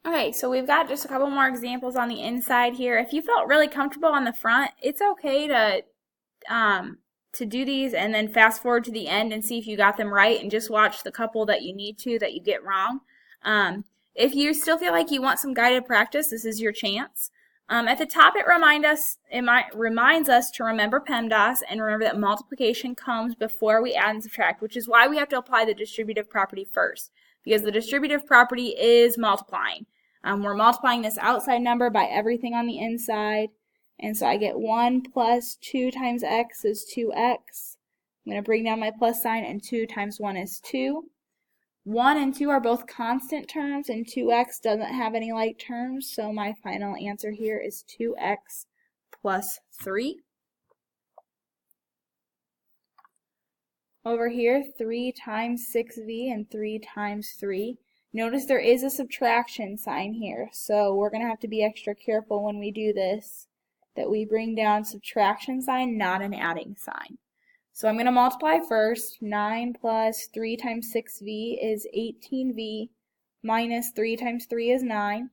Okay, so we've got just a couple more examples on the inside here. If you felt really comfortable on the front, it's okay to do these and then fast forward to the end and see if you got them right and just watch the couple that you need to that you get wrong. If you still feel like you want some guided practice, this is your chance. At the top, it reminds us to remember PEMDAS and remember that multiplication comes before we add and subtract, which is why we have to apply the distributive property first, because the distributive property is multiplying. We're multiplying this outside number by everything on the inside, and so I get 1 plus 2 times x is 2x. I'm going to bring down my plus sign, and 2 times 1 is 2. 1 and 2 are both constant terms, and 2x doesn't have any like terms, so my final answer here is 2x plus 3. Over here, 3 times 6v and 3 times 3. Notice there is a subtraction sign here, so we're going to have to be extra careful when we do this, that we bring down subtraction sign, not an adding sign. So I'm going to multiply first. 9 plus 3 times 6v is 18v, minus 3 times 3 is 9.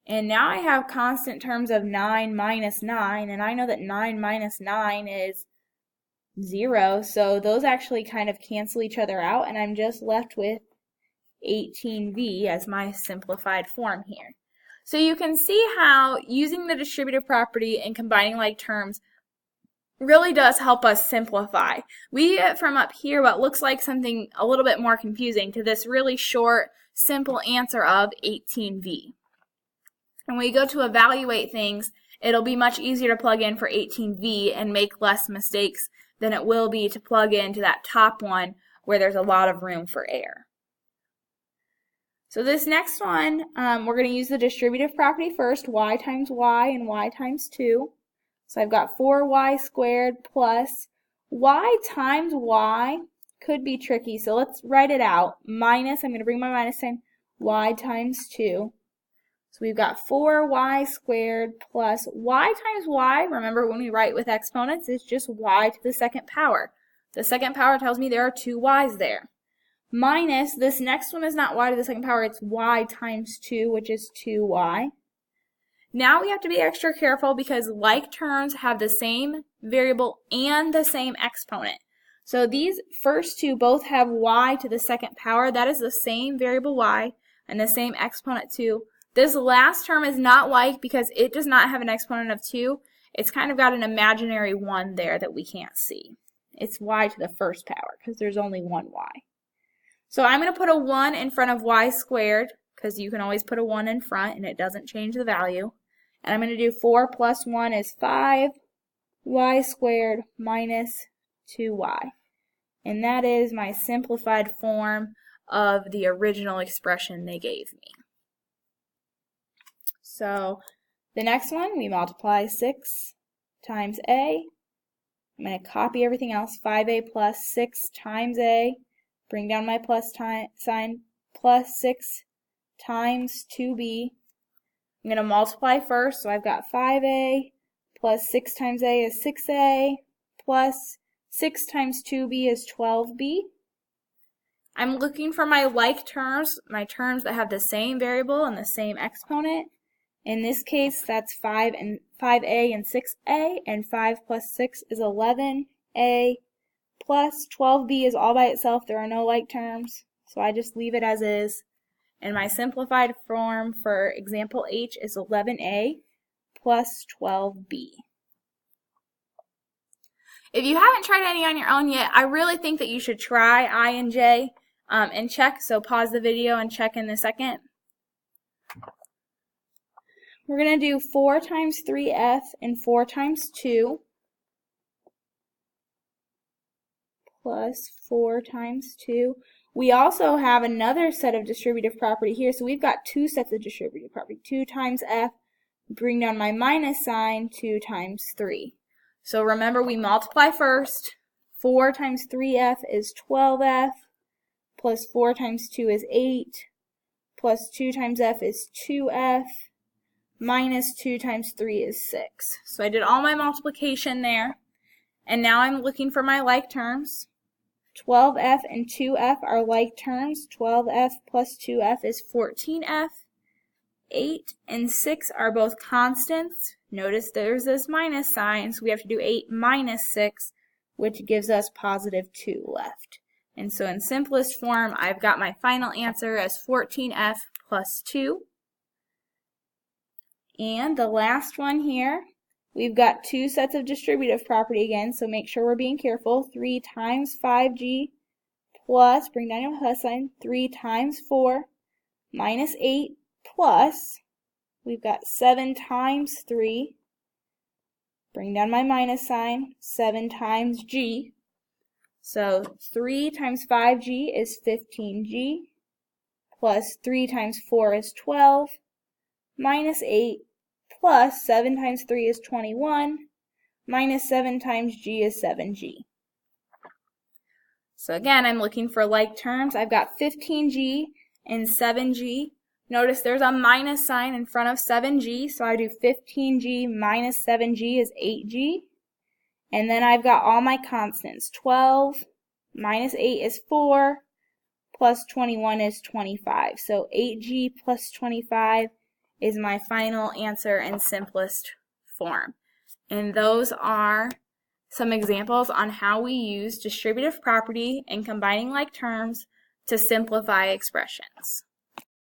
And now I have constant terms of 9 minus 9, and I know that 9 minus 9 is 0, so those actually kind of cancel each other out, and I'm just left with 18v as my simplified form here. So you can see how using the distributive property and combining like terms really does help us simplify. We get from up here what looks like something a little bit more confusing to this really short, simple answer of 18v. And when we go to evaluate things, it'll be much easier to plug in for 18v and make less mistakes than it will be to plug into that top one where there's a lot of room for error. So this next one, we're going to use the distributive property first, y times y and y times 2. So I've got 4y squared plus y times y could be tricky, so let's write it out. Minus, I'm going to bring my minus sign, y times 2. So we've got 4y squared plus y times y. Remember, when we write with exponents, it's just y to the second power. The second power tells me there are 2 y's there. Minus, this next one is not y to the second power, it's y times 2, which is 2y. Now we have to be extra careful because like terms have the same variable and the same exponent. So these first two both have y to the second power. That is the same variable y and the same exponent 2. This last term is not like because it does not have an exponent of 2. It's kind of got an imaginary 1 there that we can't see. It's y to the first power because there's only one y. So I'm going to put a 1 in front of y squared because you can always put a 1 in front and it doesn't change the value. And I'm going to do 4 plus 1 is 5, y squared minus 2y. And that is my simplified form of the original expression they gave me. So the next one, we multiply 6 times a. I'm going to copy everything else, 5a plus 6 times a. Bring down my plus sign, plus 6 times 2b. I'm going to multiply first, so I've got 5a plus 6 times a is 6a, plus 6 times 2b is 12b. I'm looking for my like terms, my terms that have the same variable and the same exponent. In this case, that's 5a and 6a, and 5 plus 6 is 11a. Plus 12b is all by itself. There are no like terms, so I just leave it as is. And my simplified form for example H is 11a plus 12b. If you haven't tried any on your own yet, I really think that you should try I and J and check. So pause the video and check in a second. We're going to do 4 times 3f and 4 times 2. Plus 4 times 2. We also have another set of distributive property here, so we've got 2 sets of distributive property. 2 times f, bring down my minus sign, 2 times 3. So remember, we multiply first. 4 times 3f is 12f, plus 4 times 2 is 8, plus 2 times f is 2f, minus 2 times 3 is 6. So I did all my multiplication there, and now I'm looking for my like terms. 12f and 2f are like terms. 12f plus 2f is 14f. 8 and 6 are both constants. Notice there's this minus sign, so we have to do 8 minus 6, which gives us positive 2 left. And so in simplest form, I've got my final answer as 14F plus 2. And the last one here, we've got two sets of distributive property again, so make sure we're being careful. 3 times 5G plus, bring down your plus sign, 3 times 4 minus 8 plus, we've got 7 times 3, bring down my minus sign, 7 times G. So 3 times 5G is 15G, plus 3 times 4 is 12, minus 8, plus 7 times 3 is 21, minus 7 times G is 7G. So again, I'm looking for like terms. I've got 15G and 7G. Notice there's a minus sign in front of 7G, so I do 15G minus 7G is 8G. And then I've got all my constants. 12 minus 8 is 4, plus 21 is 25. So 8G plus 25 is my final answer in simplest form. And those are some examples on how we use distributive property and combining like terms to simplify expressions.